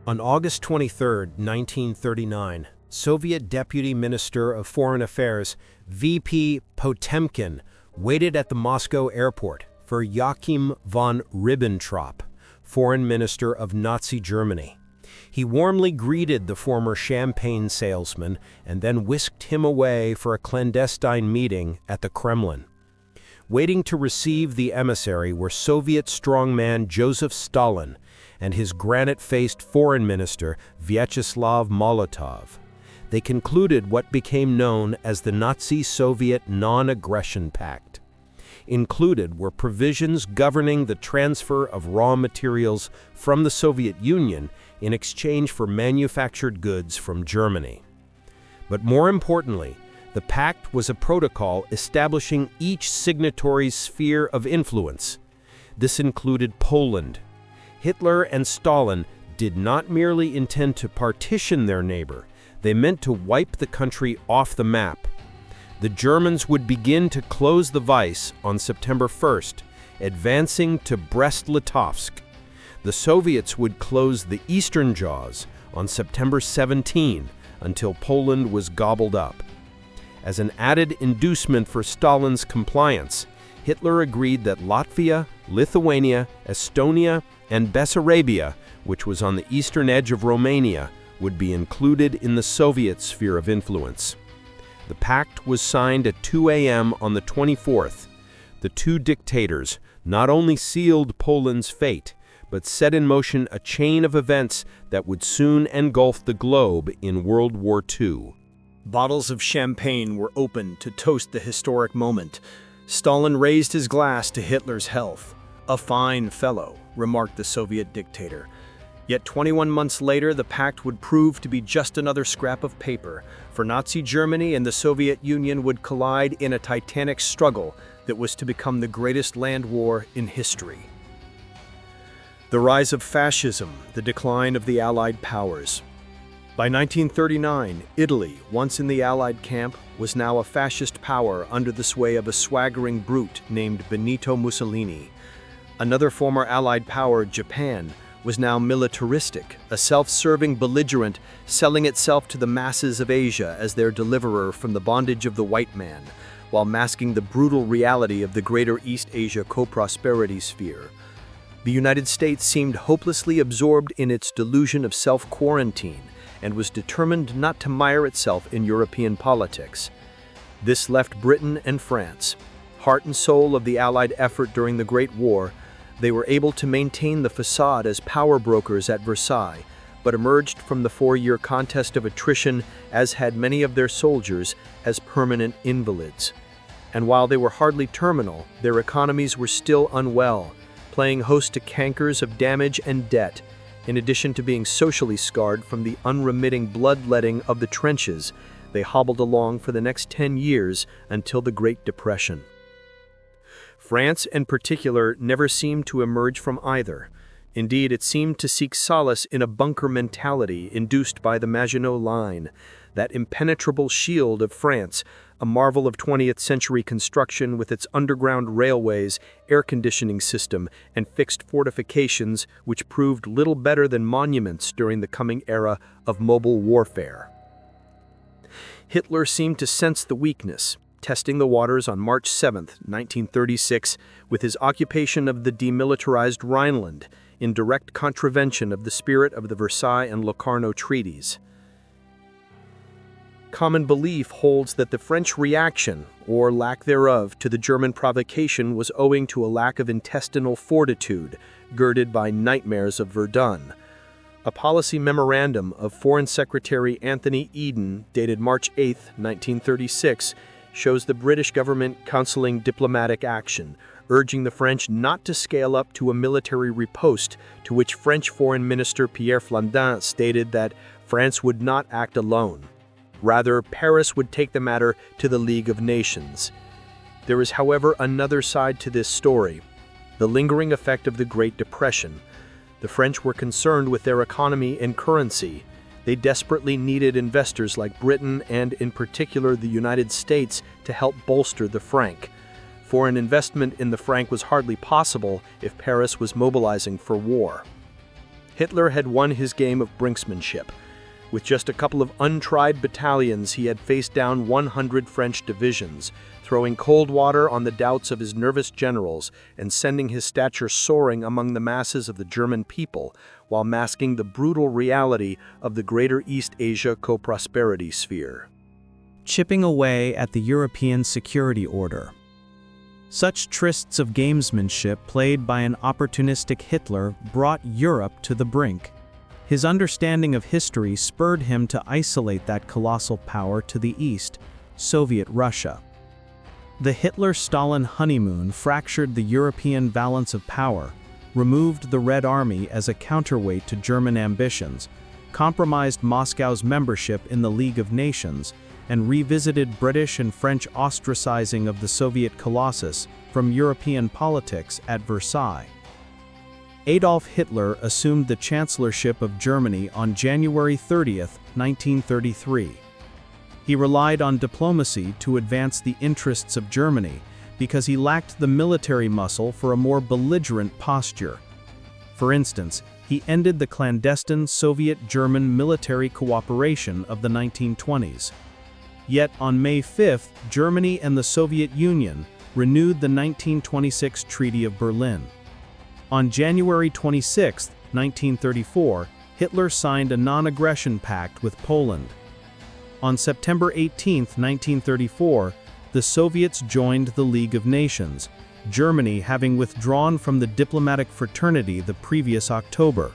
On August 23, 1939, Soviet Deputy Minister of Foreign Affairs V.P. Potemkin waited at the Moscow airport for Joachim von Ribbentrop, Foreign Minister of Nazi Germany. He warmly greeted the former champagne salesman and then whisked him away for a clandestine meeting at the Kremlin. Waiting to receive the emissary were Soviet strongman Joseph Stalin and his granite-faced foreign minister Vyacheslav Molotov. They concluded what became known as the Nazi-Soviet Nonaggression Pact. Included were provisions governing the transfer of raw materials from the Soviet Union in exchange for manufactured goods from Germany. But more importantly, the pact was a protocol establishing each signatory's sphere of influence. This included Poland. Hitler and Stalin did not merely intend to partition their neighbor, they meant to wipe the country off the map. The Germans would begin to close the Weiss on September 1st, advancing to Brest-Litovsk. The Soviets would close the eastern jaws on September 17 until Poland was gobbled up. As an added inducement for Stalin's compliance, Hitler agreed that Latvia, Lithuania, Estonia, and Bessarabia, which was on the eastern edge of Romania, would be included in the Soviet sphere of influence. The pact was signed at 2 a.m. on the 24th. The two dictators not only sealed Poland's fate, but set in motion a chain of events that would soon engulf the globe in World War II. Bottles of champagne were opened to toast the historic moment. Stalin raised his glass to Hitler's health. "A fine fellow," remarked the Soviet dictator. Yet 21 months later, the pact would prove to be just another scrap of paper, for Nazi Germany and the Soviet Union would collide in a titanic struggle that was to become the greatest land war in history. The rise of fascism, the decline of the Allied powers. By 1939, Italy, once in the Allied camp, was now a fascist power under the sway of a swaggering brute named Benito Mussolini. Another former Allied power, Japan, was now militaristic, a self-serving belligerent selling itself to the masses of Asia as their deliverer from the bondage of the white man, while masking the brutal reality of the greater East Asia co-prosperity sphere. The United States seemed hopelessly absorbed in its delusion of self-quarantine and was determined not to mire itself in European politics. This left Britain and France, heart and soul of the Allied effort during the Great War. They were able to maintain the facade as power brokers at Versailles, but emerged from the 4-year contest of attrition, as had many of their soldiers, as permanent invalids. And while they were hardly terminal, their economies were still unwell, playing host to cankers of damage and debt, in addition to being socially scarred from the unremitting bloodletting of the trenches. They hobbled along for the next 10 years until the Great Depression. France, in particular, never seemed to emerge from either. Indeed, it seemed to seek solace in a bunker mentality induced by the Maginot Line, that impenetrable shield of France, a marvel of 20th century construction with its underground railways, air conditioning system, and fixed fortifications, which proved little better than monuments during the coming era of mobile warfare. Hitler seemed to sense the weakness, testing the waters on March 7, 1936, with his occupation of the demilitarized Rhineland, in direct contravention of the spirit of the Versailles and Locarno treaties. Common belief holds that the French reaction, or lack thereof, to the German provocation was owing to a lack of intestinal fortitude, girded by nightmares of Verdun. A policy memorandum of Foreign Secretary Anthony Eden, dated March 8, 1936, shows the British government counseling diplomatic action, urging the French not to scale up to a military riposte, to which French Foreign Minister Pierre Flandin stated that France would not act alone. Rather, Paris would take the matter to the League of Nations. There is, however, another side to this story: the lingering effect of the Great Depression. The French were concerned with their economy and currency. They desperately needed investors like Britain and, in particular, the United States to help bolster the franc. Foreign investment in the franc was hardly possible if Paris was mobilizing for war. Hitler had won his game of brinksmanship. With just a couple of untried battalions, he had faced down 100 French divisions, throwing cold water on the doubts of his nervous generals and sending his stature soaring among the masses of the German people, while masking the brutal reality of the Greater East Asia co-prosperity sphere. Chipping away at the European security order. Such trysts of gamesmanship played by an opportunistic Hitler brought Europe to the brink. His understanding of history spurred him to isolate that colossal power to the east, Soviet Russia. The Hitler-Stalin honeymoon fractured the European balance of power, removed the Red Army as a counterweight to German ambitions, compromised Moscow's membership in the League of Nations, and revisited British and French ostracizing of the Soviet colossus from European politics at Versailles. Adolf Hitler assumed the chancellorship of Germany on January 30, 1933. He relied on diplomacy to advance the interests of Germany because he lacked the military muscle for a more belligerent posture. For instance, he ended the clandestine Soviet-German military cooperation of the 1920s. Yet on May 5, Germany and the Soviet Union renewed the 1926 Treaty of Berlin. On January 26, 1934, Hitler signed a non-aggression pact with Poland. On September 18, 1934, the Soviets joined the League of Nations, Germany having withdrawn from the diplomatic fraternity the previous October.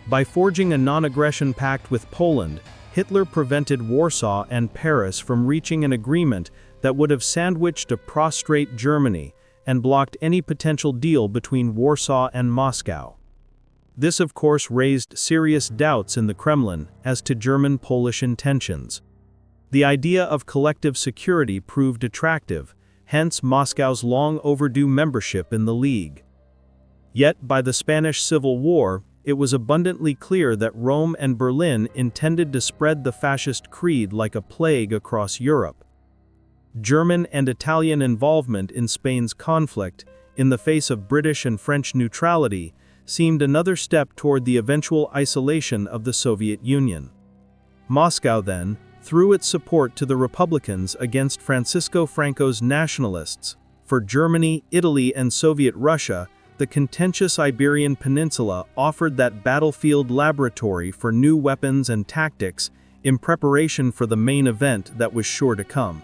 By forging a non-aggression pact with Poland, Hitler prevented Warsaw and Paris from reaching an agreement that would have sandwiched a prostrate Germany and blocked any potential deal between Warsaw and Moscow. This, of course, raised serious doubts in the Kremlin as to German-Polish intentions. The idea of collective security proved attractive, hence Moscow's long-overdue membership in the League. Yet, by the Spanish Civil War, it was abundantly clear that Rome and Berlin intended to spread the fascist creed like a plague across Europe. German and Italian involvement in Spain's conflict, in the face of British and French neutrality, seemed another step toward the eventual isolation of the Soviet Union. Moscow then threw its support to the Republicans against Francisco Franco's nationalists. For Germany, Italy, and Soviet Russia, the contentious Iberian Peninsula offered that battlefield laboratory for new weapons and tactics in preparation for the main event that was sure to come.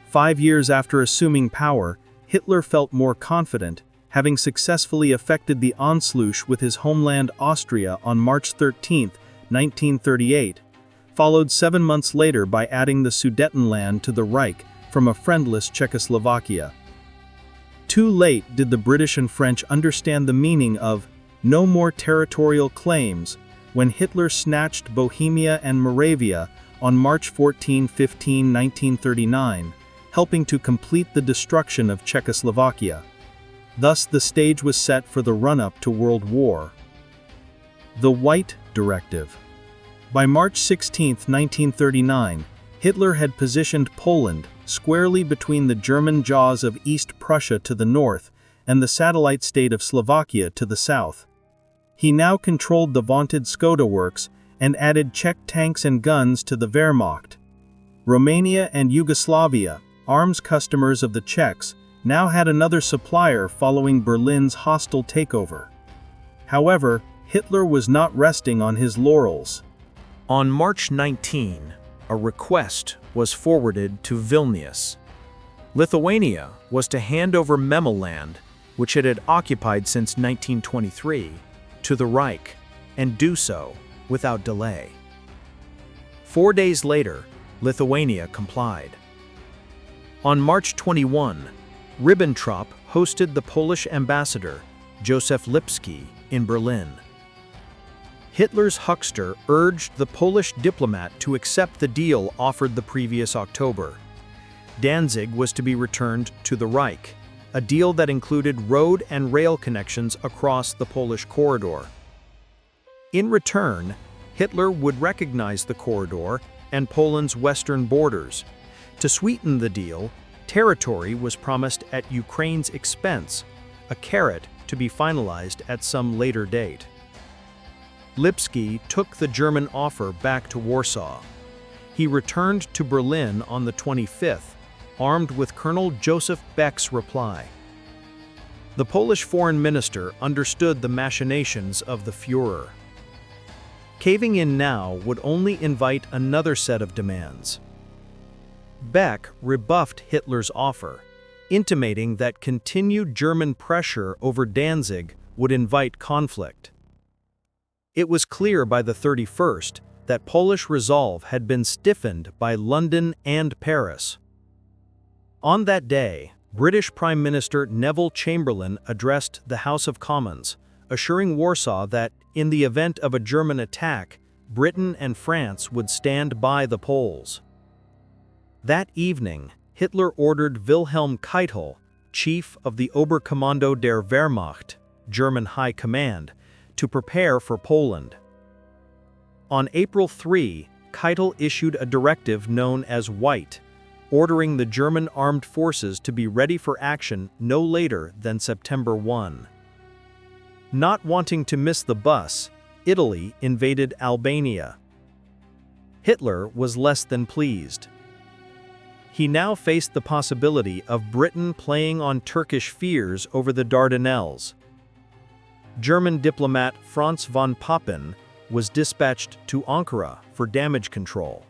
5 years after assuming power, Hitler felt more confident, having successfully effected the Anschluss with his homeland Austria on March 13, 1938, followed 7 months later by adding the Sudetenland to the Reich from a friendless Czechoslovakia. Too late did the British and French understand the meaning of no more territorial claims when Hitler snatched Bohemia and Moravia on March 14-15, 1939, helping to complete the destruction of Czechoslovakia. Thus, the stage was set for the run-up to World War. The White Directive. By March 16, 1939, Hitler had positioned Poland squarely between the German jaws of East Prussia to the north and the satellite state of Slovakia to the south. He now controlled the vaunted Skoda works and added Czech tanks and guns to the Wehrmacht. Romania and Yugoslavia, arms customers of the Czechs, now had another supplier following Berlin's hostile takeover. However, Hitler was not resting on his laurels. On March 19, a request was forwarded to Vilnius. Lithuania was to hand over Memeland, which it had occupied since 1923, to the Reich, and do so without delay. 4 days later, Lithuania complied. On March 21, Ribbentrop hosted the Polish ambassador, Józef Lipski, in Berlin. Hitler's huckster urged the Polish diplomat to accept the deal offered the previous October. Danzig was to be returned to the Reich, a deal that included road and rail connections across the Polish corridor. In return, Hitler would recognize the corridor and Poland's western borders. To sweeten the deal, territory was promised at Ukraine's expense, a carrot to be finalized at some later date. Lipski took the German offer back to Warsaw. He returned to Berlin on the 25th, armed with Colonel Joseph Beck's reply. The Polish foreign minister understood the machinations of the Führer. Caving in now would only invite another set of demands. Beck rebuffed Hitler's offer, intimating that continued German pressure over Danzig would invite conflict. It was clear by the 31st that Polish resolve had been stiffened by London and Paris. On that day, British Prime Minister Neville Chamberlain addressed the House of Commons, assuring Warsaw that, in the event of a German attack, Britain and France would stand by the Poles. That evening, Hitler ordered Wilhelm Keitel, chief of the Oberkommando der Wehrmacht, German High Command, to prepare for Poland. On April 3, Keitel issued a directive known as White, ordering the German armed forces to be ready for action no later than September 1. Not wanting to miss the bus, Italy invaded Albania. Hitler was less than pleased. He now faced the possibility of Britain playing on Turkish fears over the Dardanelles. German diplomat Franz von Papen was dispatched to Ankara for damage control.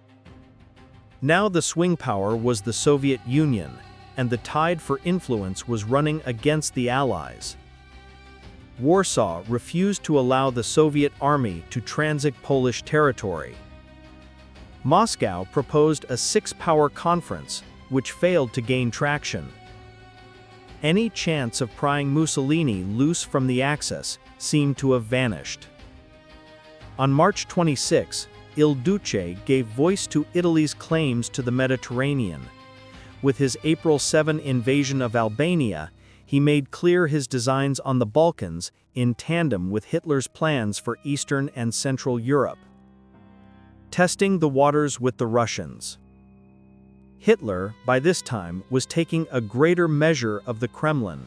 Now the swing power was the Soviet Union, and the tide for influence was running against the Allies. Warsaw refused to allow the Soviet army to transit Polish territory. Moscow proposed a six-power conference, which failed to gain traction. Any chance of prying Mussolini loose from the Axis seemed to have vanished. On March 26, Il Duce gave voice to Italy's claims to the Mediterranean. With his April 7 invasion of Albania, he made clear his designs on the Balkans in tandem with Hitler's plans for Eastern and Central Europe. Testing the waters with the Russians. Hitler, by this time, was taking a greater measure of the Kremlin.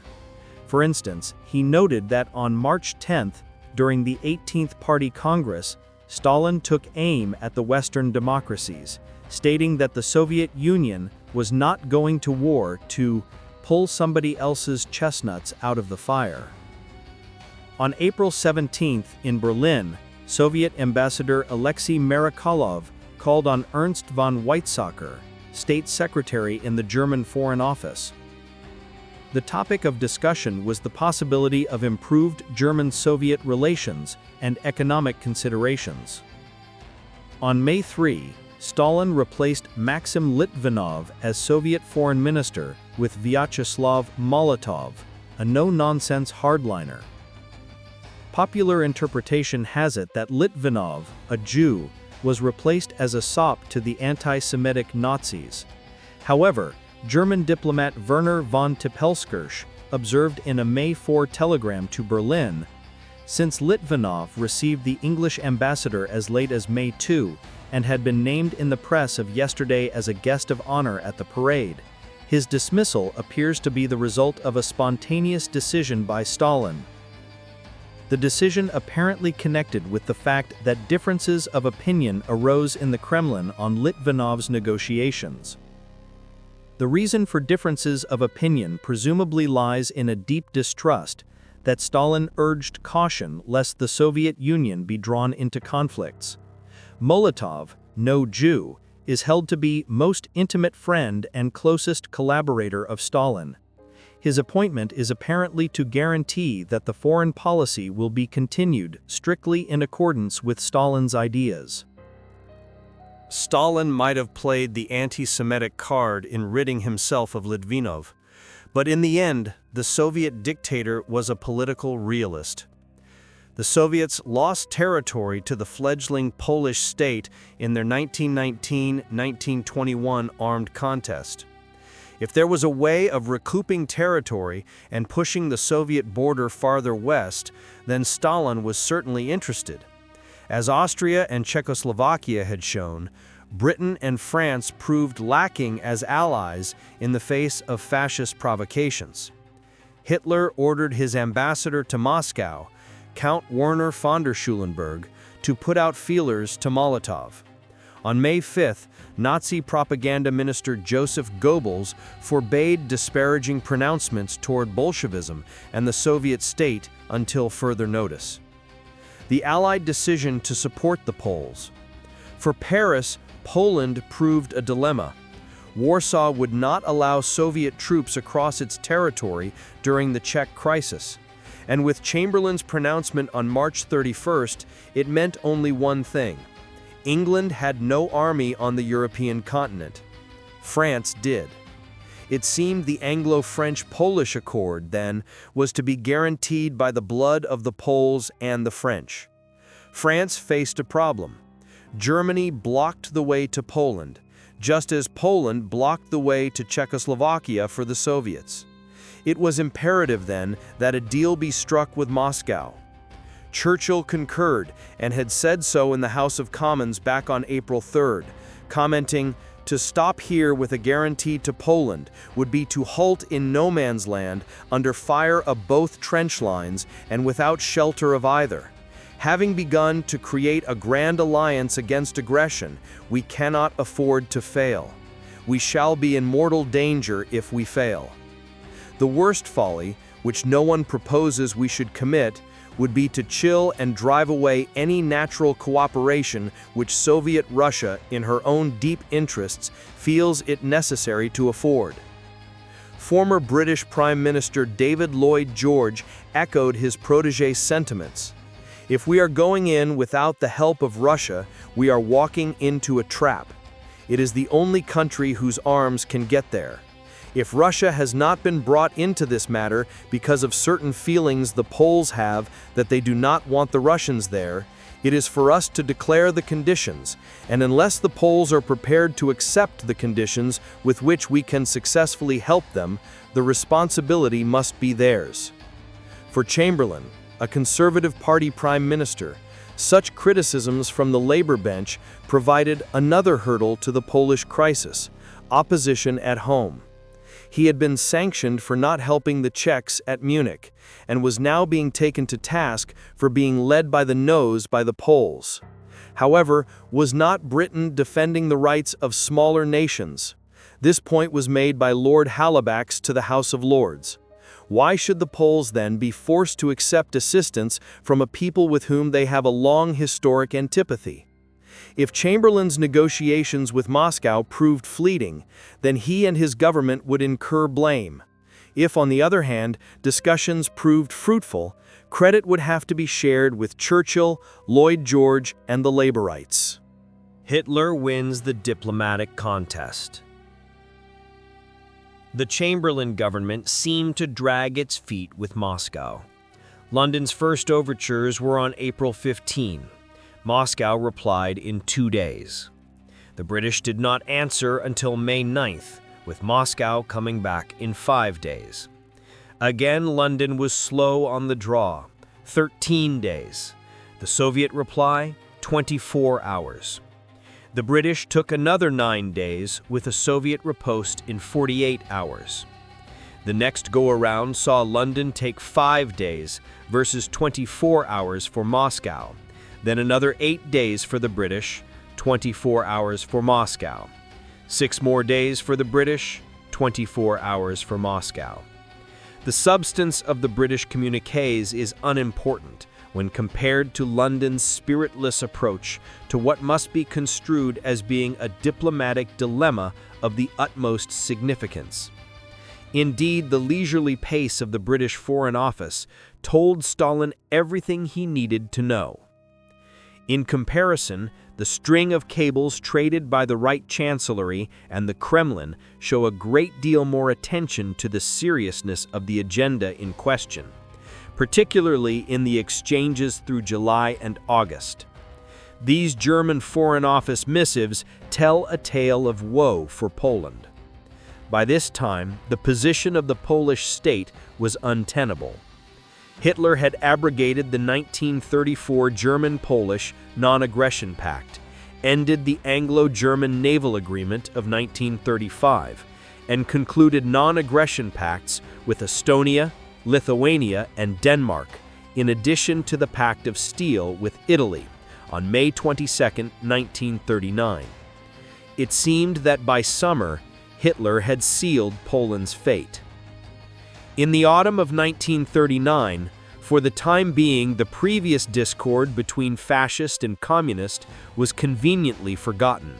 For instance, he noted that on March 10, during the 18th Party Congress, Stalin took aim at the Western democracies, stating that the Soviet Union was not going to war to pull somebody else's chestnuts out of the fire. On April 17 in Berlin, Soviet Ambassador Alexei Marikolov called on Ernst von Weizsäcker, State Secretary in the German Foreign Office. The topic of discussion was the possibility of improved German-Soviet relations and economic considerations. On May 3, Stalin replaced Maxim Litvinov as Soviet foreign minister with Vyacheslav Molotov, a no-nonsense hardliner. Popular interpretation has it that Litvinov, a Jew, was replaced as a sop to the anti-Semitic Nazis. However, German diplomat Werner von Tippelskirch observed in a May 4 telegram to Berlin, since Litvinov received the English ambassador as late as May 2 and had been named in the press of yesterday as a guest of honor at the parade, his dismissal appears to be the result of a spontaneous decision by Stalin. The decision apparently connected with the fact that differences of opinion arose in the Kremlin on Litvinov's negotiations. The reason for differences of opinion presumably lies in a deep distrust that Stalin urged caution lest the Soviet Union be drawn into conflicts. Molotov, no Jew, is held to be most intimate friend and closest collaborator of Stalin. His appointment is apparently to guarantee that the foreign policy will be continued strictly in accordance with Stalin's ideas. Stalin might have played the anti-Semitic card in ridding himself of Litvinov, but in the end, the Soviet dictator was a political realist. The Soviets lost territory to the fledgling Polish state in their 1919-1921 armed contest. If there was a way of recouping territory and pushing the Soviet border farther west, then Stalin was certainly interested. As Austria and Czechoslovakia had shown, Britain and France proved lacking as allies in the face of fascist provocations. Hitler ordered his ambassador to Moscow, Count Werner von der Schulenburg, to put out feelers to Molotov. On May 5th, Nazi propaganda minister Joseph Goebbels forbade disparaging pronouncements toward Bolshevism and the Soviet state until further notice. The Allied decision to support the Poles. For Paris, Poland proved a dilemma. Warsaw would not allow Soviet troops across its territory during the Czech crisis. And with Chamberlain's pronouncement on March 31st, it meant only one thing. England had no army on the European continent. France did. It seemed the Anglo-French-Polish Accord, then, was to be guaranteed by the blood of the Poles and the French. France faced a problem. Germany blocked the way to Poland, just as Poland blocked the way to Czechoslovakia for the Soviets. It was imperative, then, that a deal be struck with Moscow. Churchill concurred and had said so in the House of Commons back on April 3rd, commenting, "To stop here with a guarantee to Poland would be to halt in no man's land under fire of both trench lines and without shelter of either. Having begun to create a grand alliance against aggression, we cannot afford to fail. We shall be in mortal danger if we fail." The worst folly, which no one proposes we should commit, would be to chill and drive away any natural cooperation which Soviet Russia, in her own deep interests, feels it necessary to afford. Former British Prime Minister David Lloyd George echoed his protégé's sentiments. "If we are going in without the help of Russia, we are walking into a trap. It is the only country whose arms can get there. If Russia has not been brought into this matter because of certain feelings the Poles have that they do not want the Russians there, it is for us to declare the conditions, and unless the Poles are prepared to accept the conditions with which we can successfully help them, the responsibility must be theirs." For Chamberlain, a Conservative Party Prime Minister, such criticisms from the Labour bench provided another hurdle to the Polish crisis: opposition at home. He had been sanctioned for not helping the Czechs at Munich, and was now being taken to task for being led by the nose by the Poles. However, was not Britain defending the rights of smaller nations? This point was made by Lord Halifax to the House of Lords. Why should the Poles then be forced to accept assistance from a people with whom they have a long historic antipathy? If Chamberlain's negotiations with Moscow proved fleeting, then he and his government would incur blame. If, on the other hand, discussions proved fruitful, credit would have to be shared with Churchill, Lloyd George, and the Labourites. Hitler wins the diplomatic contest. The Chamberlain government seemed to drag its feet with Moscow. London's first overtures were on April 15. Moscow replied in 2 days. The British did not answer until May 9th, with Moscow coming back in 5 days. Again, London was slow on the draw, 13 days. The Soviet reply, 24 hours. The British took another 9 days, with a Soviet riposte in 48 hours. The next go-around saw London take 5 days versus 24 hours for Moscow. Then another 8 days for the British, 24 hours for Moscow. 6 more days for the British, 24 hours for Moscow. The substance of the British communiques is unimportant when compared to London's spiritless approach to what must be construed as being a diplomatic dilemma of the utmost significance. Indeed, the leisurely pace of the British Foreign Office told Stalin everything he needed to know. In comparison, the string of cables traded by the Reich Chancellery and the Kremlin show a great deal more attention to the seriousness of the agenda in question, particularly in the exchanges through July and August. These German Foreign Office missives tell a tale of woe for Poland. By this time, the position of the Polish state was untenable. Hitler had abrogated the 1934 German-Polish Non-Aggression Pact, ended the Anglo-German Naval Agreement of 1935, and concluded non-aggression pacts with Estonia, Lithuania, and Denmark, in addition to the Pact of Steel with Italy, on May 22, 1939. It seemed that by summer, Hitler had sealed Poland's fate. In the autumn of 1939, for the time being, the previous discord between fascist and communist was conveniently forgotten.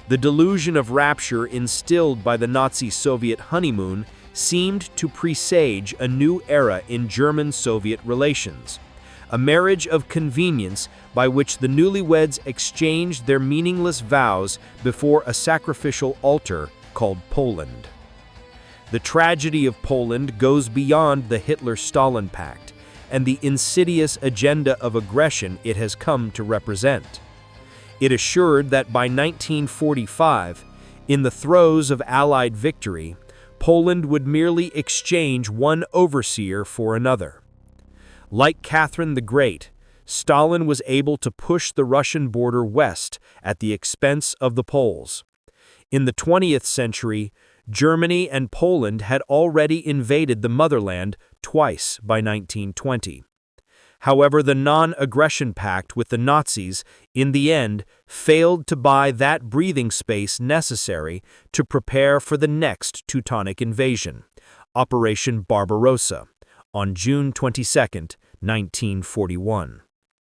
The delusion of rapture instilled by the Nazi-Soviet honeymoon seemed to presage a new era in German-Soviet relations, a marriage of convenience by which the newlyweds exchanged their meaningless vows before a sacrificial altar called Poland. The tragedy of Poland goes beyond the Hitler-Stalin Pact and the insidious agenda of aggression it has come to represent. It assured that by 1945, in the throes of Allied victory, Poland would merely exchange one overseer for another. Like Catherine the Great, Stalin was able to push the Russian border west at the expense of the Poles. In the 20th century, Germany and Poland had already invaded the motherland twice by 1920. However, the Non-Aggression Pact with the Nazis, in the end, failed to buy that breathing space necessary to prepare for the next Teutonic invasion, Operation Barbarossa, on June 22, 1941.